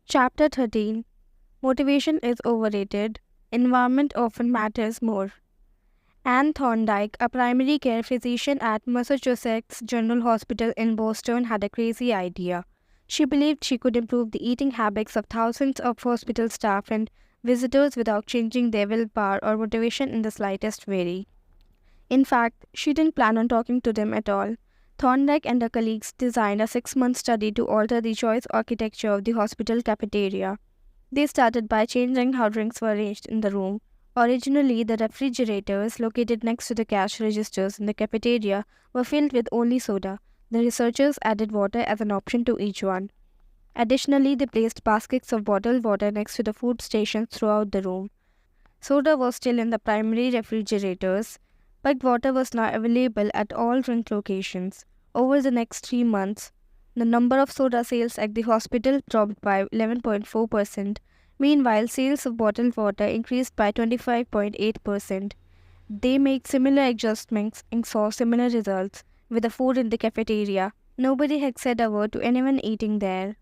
Chapter 13. Motivation is overrated. Environment often matters more. Anne Thorndike, a primary care physician at Massachusetts General Hospital in Boston, had a crazy idea. She believed she could improve the eating habits of thousands of hospital staff and visitors without changing their willpower or motivation in the slightest way. In fact, she didn't plan on talking to them at all. Thorndike and her colleagues designed a 6-month study to alter the choice architecture of the hospital cafeteria. They started by changing how drinks were arranged in the room. Originally, the refrigerators located next to the cash registers in the cafeteria were filled with only soda. The researchers added water as an option to each one. Additionally, they placed baskets of bottled water next to the food stations throughout the room. Soda was still in the primary refrigerators, but water was now available at all drink locations. Over the next 3 months, the number of soda sales at the hospital dropped by 11.4%. Meanwhile, sales of bottled water increased by 25.8%. They made similar adjustments and saw similar results with the food in the cafeteria. Nobody had said a word to anyone eating there.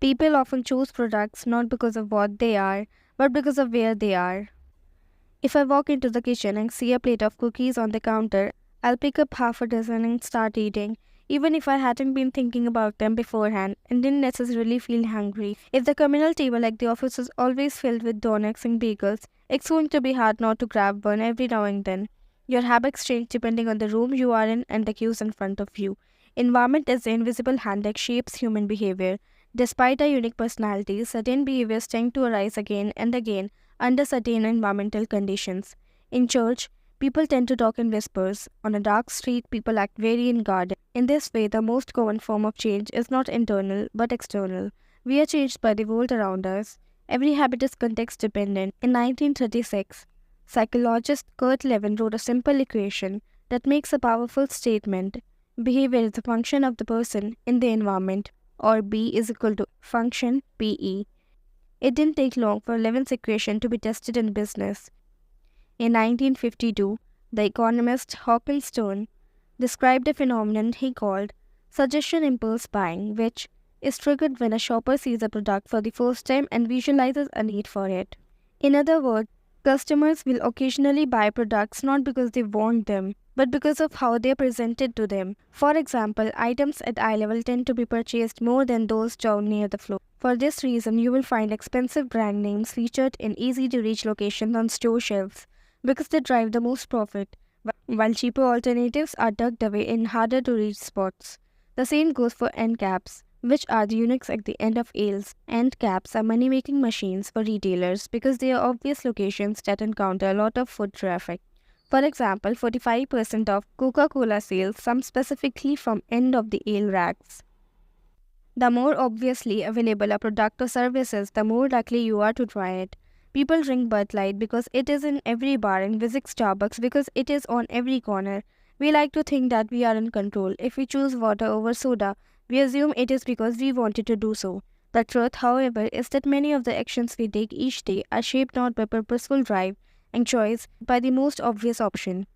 People often choose products not because of what they are, but because of where they are. If I walk into the kitchen and see a plate of cookies on the counter, I'll pick up half a dozen and start eating, even if I hadn't been thinking about them beforehand and didn't necessarily feel hungry. If the communal table at the office is always filled with donuts and bagels, it's going to be hard not to grab one every now and then. Your habits change depending on the room you are in and the cues in front of you. Environment is the invisible hand that shapes human behavior. Despite our unique personalities, certain behaviors tend to arise again and again under certain environmental conditions. In church, people tend to talk in whispers. On a dark street, people act very in guarded. In this way, the most common form of change is not internal but external. We are changed by the world around us. Every habit is context dependent. In 1936, psychologist Kurt Lewin wrote a simple equation that makes a powerful statement. Behavior is a function of the person in the environment, or B is equal to function PE. It didn't take long for Levin's equation to be tested in business. In 1952, the economist Hawkins Stone described a phenomenon he called suggestion impulse buying, which is triggered when a shopper sees a product for the first time and visualizes a need for it. In other words, customers will occasionally buy products not because they want them, but because of how they are presented to them. For example, items at eye level tend to be purchased more than those down near the floor. For this reason, you will find expensive brand names featured in easy-to-reach locations on store shelves because they drive the most profit, while cheaper alternatives are tucked away in harder-to-reach spots. The same goes for end caps, which are the units at the end of aisles. End caps are money-making machines for retailers because they are obvious locations that encounter a lot of foot traffic. For example, 45% of Coca-Cola sales come specifically from end of the aisle racks. The more obviously available a product or service is, the more likely you are to try it. People drink Bud Light because it is in every bar and visit Starbucks because it is on every corner. We like to think that we are in control. If we choose water over soda, we assume it is because we wanted to do so. The truth, however, is that many of the actions we take each day are shaped not by purposeful drive and choice, but by the most obvious option.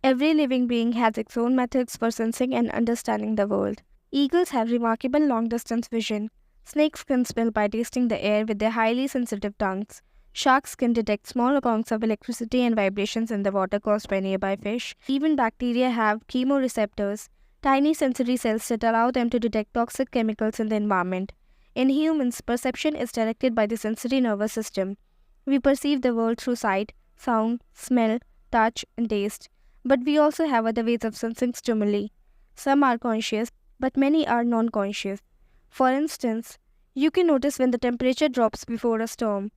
Every living being has its own methods for sensing and understanding the world. Eagles have remarkable long-distance vision. Snakes can smell by tasting the air with their highly sensitive tongues. Sharks can detect small amounts of electricity and vibrations in the water caused by nearby fish. Even bacteria have chemoreceptors, tiny sensory cells that allow them to detect toxic chemicals in the environment. In humans, perception is directed by the sensory nervous system. We perceive the world through sight, sound, smell, touch, and taste. But we also have other ways of sensing stimuli. Some are conscious, but many are non-conscious. For instance, you can notice when the temperature drops before a storm,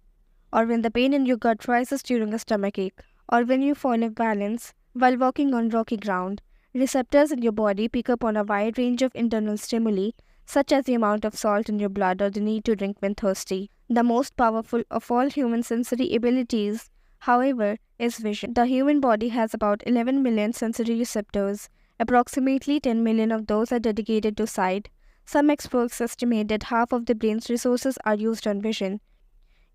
or when the pain in your gut rises during a stomachache, or when you fall off balance while walking on rocky ground. Receptors in your body pick up on a wide range of internal stimuli, such as the amount of salt in your blood or the need to drink when thirsty. The most powerful of all human sensory abilities, however, is vision. The human body has about 11 million sensory receptors. Approximately 10 million of those are dedicated to sight. Some experts estimate that half of the brain's resources are used on vision.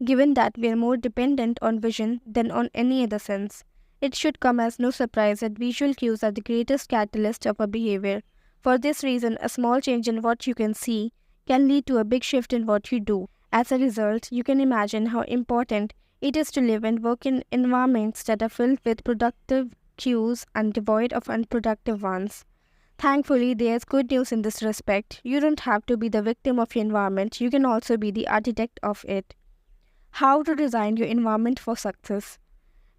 Given that we are more dependent on vision than on any other sense, it should come as no surprise that visual cues are the greatest catalyst of our behavior. For this reason, a small change in what you can see can lead to a big shift in what you do. As a result, you can imagine how important it is to live and work in environments that are filled with productive cues and devoid of unproductive ones. Thankfully, there's good news in this respect. You don't have to be the victim of your environment, you can also be the architect of it. How to design your environment for success.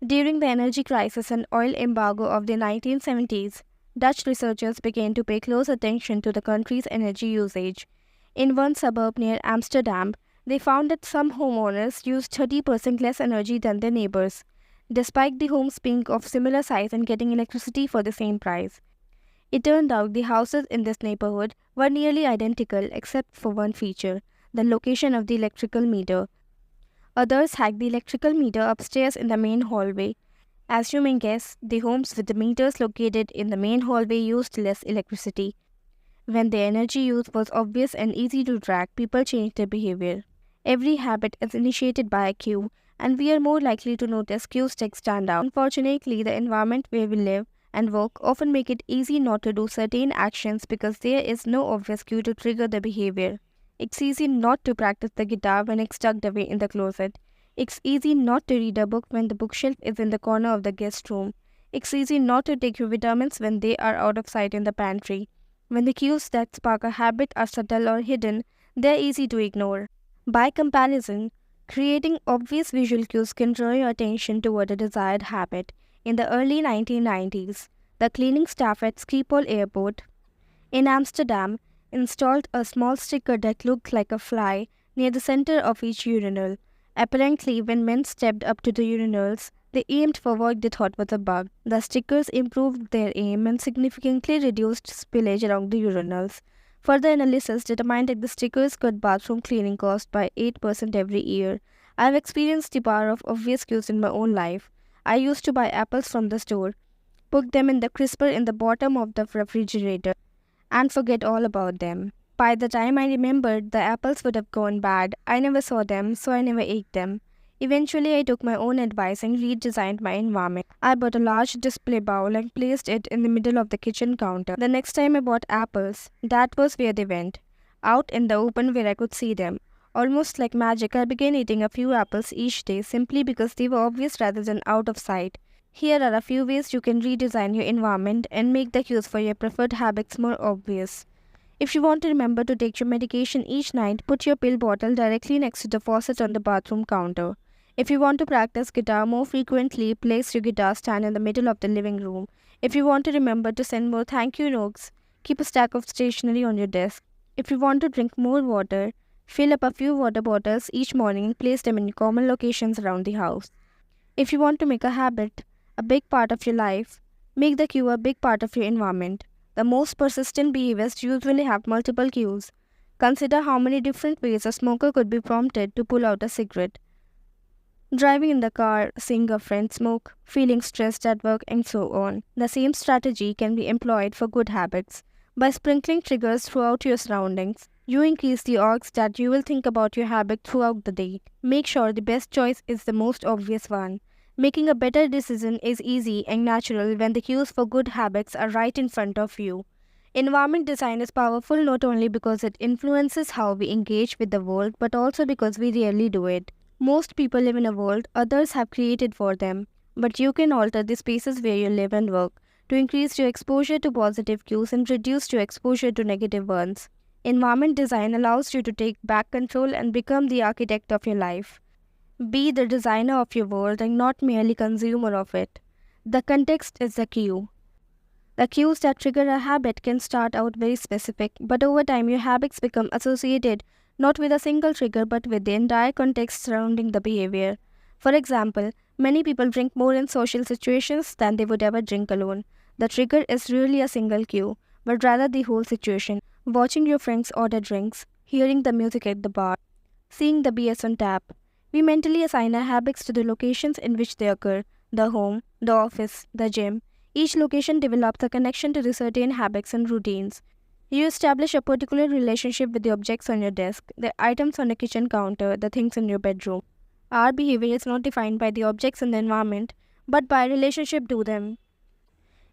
During the energy crisis and oil embargo of the 1970s, Dutch researchers began to pay close attention to the country's energy usage. In one suburb near Amsterdam, they found that some homeowners used 30% less energy than their neighbors, despite the homes being of similar size and getting electricity for the same price. It turned out the houses in this neighborhood were nearly identical except for one feature, the location of the electrical meter. Others had the electrical meter upstairs in the main hallway. As you may guess, the homes with the meters located in the main hallway used less electricity. When the energy use was obvious and easy to track, people changed their behavior. Every habit is initiated by a cue, and we are more likely to notice cues that stand out. Unfortunately, the environment where we live and work often make it easy not to do certain actions because there is no obvious cue to trigger the behavior. It's easy not to practice the guitar when it's tucked away in the closet. It's easy not to read a book when the bookshelf is in the corner of the guest room. It's easy not to take your vitamins when they are out of sight in the pantry. When the cues that spark a habit are subtle or hidden, they're easy to ignore. By comparison, creating obvious visual cues can draw your attention toward a desired habit. In the early 1990s, the cleaning staff at Schiphol Airport in Amsterdam installed a small sticker that looked like a fly near the center of each urinal. Apparently, when men stepped up to the urinals, they aimed for what they thought was a bug. The stickers improved their aim and significantly reduced spillage along the urinals. Further analysis determined that the stickers cut bathroom cleaning costs by 8% every year. I've experienced the power of obvious cues in my own life. I used to buy apples from the store, put them in the crisper in the bottom of the refrigerator, and forget all about them. By the time I remembered, the apples would have gone bad. I never saw them, so I never ate them. Eventually, I took my own advice and redesigned my environment. I bought a large display bowl and placed it in the middle of the kitchen counter. The next time I bought apples, that was where they went, out in the open where I could see them. Almost like magic, I began eating a few apples each day simply because they were obvious rather than out of sight. Here are a few ways you can redesign your environment and make the cues for your preferred habits more obvious. If you want to remember to take your medication each night, put your pill bottle directly next to the faucet on the bathroom counter. If you want to practice guitar more frequently, place your guitar stand in the middle of the living room. If you want to remember to send more thank you notes, keep a stack of stationery on your desk. If you want to drink more water, fill up a few water bottles each morning and place them in common locations around the house. If you want to make a habit a big part of your life, make the cue a big part of your environment. The most persistent behaviors usually have multiple cues. Consider how many different ways a smoker could be prompted to pull out a cigarette. Driving in the car, seeing a friend smoke, feeling stressed at work, and so on. The same strategy can be employed for good habits. By sprinkling triggers throughout your surroundings, you increase the odds that you will think about your habit throughout the day. Make sure the best choice is the most obvious one. Making a better decision is easy and natural when the cues for good habits are right in front of you. Environment design is powerful not only because it influences how we engage with the world, but also because we rarely do it. Most people live in a world others have created for them, but you can alter the spaces where you live and work to increase your exposure to positive cues and reduce your exposure to negative ones. Environment design allows you to take back control and become the architect of your life. Be the designer of your world and not merely consumer of it. The context is the cue. The cues that trigger a habit can start out very specific, but over time your habits become associated not with a single trigger but with the entire context surrounding the behavior. For example, many people drink more in social situations than they would ever drink alone. The trigger is rarely a single cue, but rather the whole situation. Watching your friends order drinks, hearing the music at the bar, seeing the BS on tap. We mentally assign our habits to the locations in which they occur, the home, the office, the gym. Each location develops a connection to the certain habits and routines. You establish a particular relationship with the objects on your desk, the items on the kitchen counter, the things in your bedroom. Our behavior is not defined by the objects in the environment, but by relationship to them.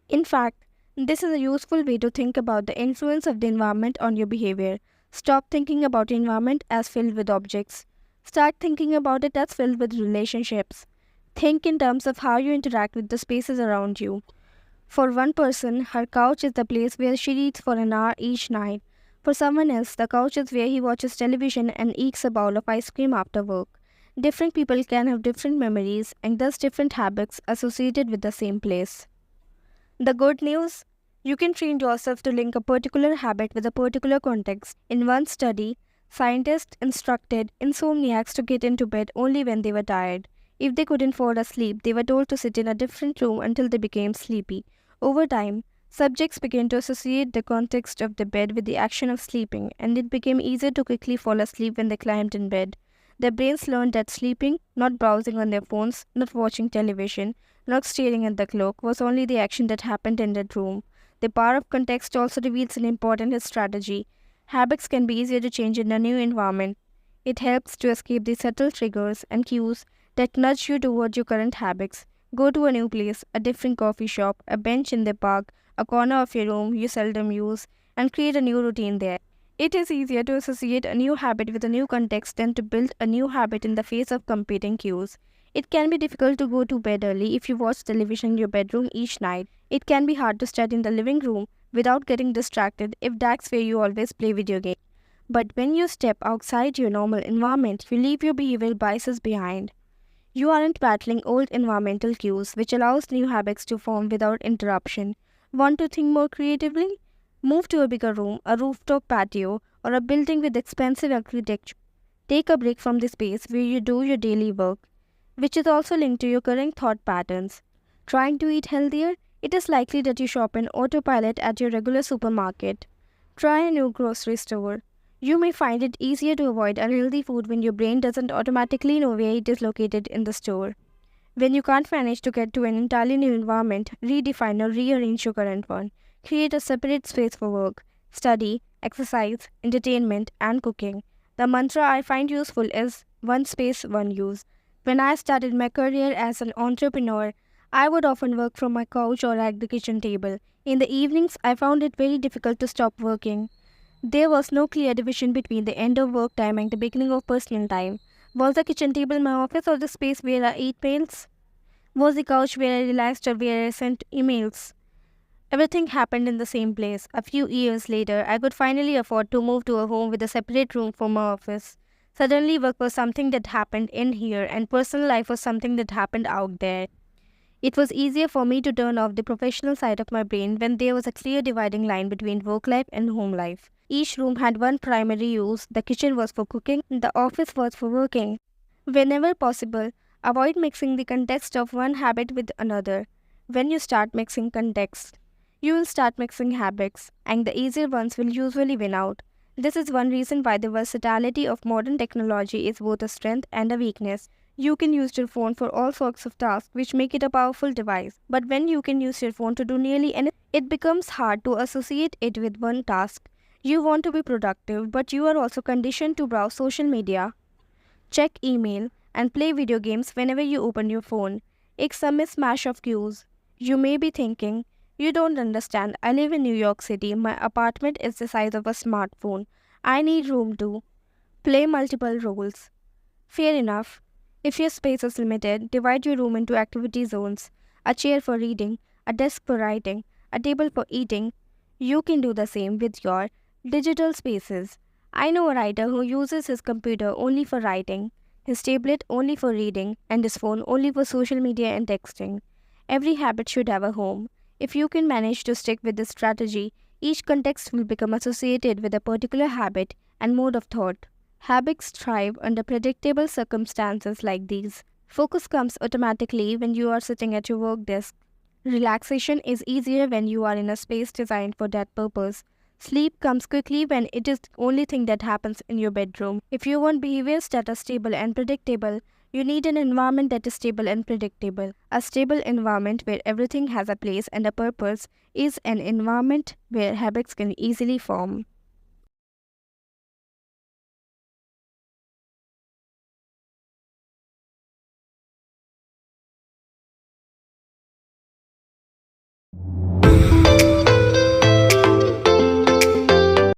In fact, this is a useful way to think about the influence of the environment on your behavior. Stop thinking about the environment as filled with objects. Start thinking about it as filled with relationships. Think in terms of how you interact with the spaces around you. For one person, her couch is the place where she reads for an hour each night. For someone else, the couch is where he watches television and eats a bowl of ice cream after work. Different people can have different memories and thus different habits associated with the same place. The good news? You can train yourself to link a particular habit with a particular context. In one study, scientists instructed insomniacs to get into bed only when they were tired. If they couldn't fall asleep, they were told to sit in a different room until they became sleepy. Over time, subjects began to associate the context of the bed with the action of sleeping, and it became easier to quickly fall asleep when they climbed in bed. Their brains learned that sleeping, not browsing on their phones, not watching television, not staring at the clock, was only the action that happened in that room. The power of context also reveals an important strategy. Habits can be easier to change in a new environment. It helps to escape the subtle triggers and cues that nudge you toward your current habits. Go to a new place, a different coffee shop, a bench in the park, a corner of your room you seldom use, and create a new routine there. It is easier to associate a new habit with a new context than to build a new habit in the face of competing cues. It can be difficult to go to bed early if you watch television in your bedroom each night. It can be hard to study in the living room without getting distracted if that's where you always play video games. But when you step outside your normal environment, you leave your behavioral biases behind. You aren't battling old environmental cues, which allows new habits to form without interruption. Want to think more creatively? Move to a bigger room, a rooftop patio, or a building with expensive architecture. Take a break from the space where you do your daily work, which is also linked to your current thought patterns. Trying to eat healthier? It is likely that you shop in autopilot at your regular supermarket. Try a new grocery store. You may find it easier to avoid unhealthy food when your brain doesn't automatically know where it is located in the store. When you can't manage to get to an entirely new environment, redefine or rearrange your current one. Create a separate space for work, study, exercise, entertainment, and cooking. The mantra I find useful is one space, one use. When I started my career as an entrepreneur, I would often work from my couch or at the kitchen table. In the evenings, I found it very difficult to stop working. There was no clear division between the end of work time and the beginning of personal time. Was the kitchen table my office or the space where I ate meals? Was the couch where I relaxed or where I sent emails? Everything happened in the same place. A few years later, I could finally afford to move to a home with a separate room for my office. Suddenly, work was something that happened in here, and personal life was something that happened out there. It was easier for me to turn off the professional side of my brain when there was a clear dividing line between work life and home life. Each room had one primary use. The kitchen was for cooking, and the office was for working. Whenever possible, avoid mixing the context of one habit with another. When you start mixing context, you will start mixing habits, and the easier ones will usually win out. This is one reason why the versatility of modern technology is both a strength and a weakness. You can use your phone for all sorts of tasks, which make it a powerful device. But when you can use your phone to do nearly anything, it becomes hard to associate it with one task. You want to be productive, but you are also conditioned to browse social media, check email, and play video games whenever you open your phone. It's a mismatch of cues. You may be thinking, you don't understand. I live in New York City. My apartment is the size of a smartphone. I need room to play multiple roles. Fair enough. If your space is limited, divide your room into activity zones. A chair for reading, a desk for writing, a table for eating. You can do the same with your digital spaces. I know a writer who uses his computer only for writing, his tablet only for reading, and his phone only for social media and texting. Every habit should have a home. If you can manage to stick with this strategy, each context will become associated with a particular habit and mode of thought. Habits thrive under predictable circumstances like these. Focus comes automatically when you are sitting at your work desk. Relaxation is easier when you are in a space designed for that purpose. Sleep comes quickly when it is the only thing that happens in your bedroom. If you want behaviors that are stable and predictable, you need an environment that is stable and predictable. A stable environment where everything has a place and a purpose is an environment where habits can easily form.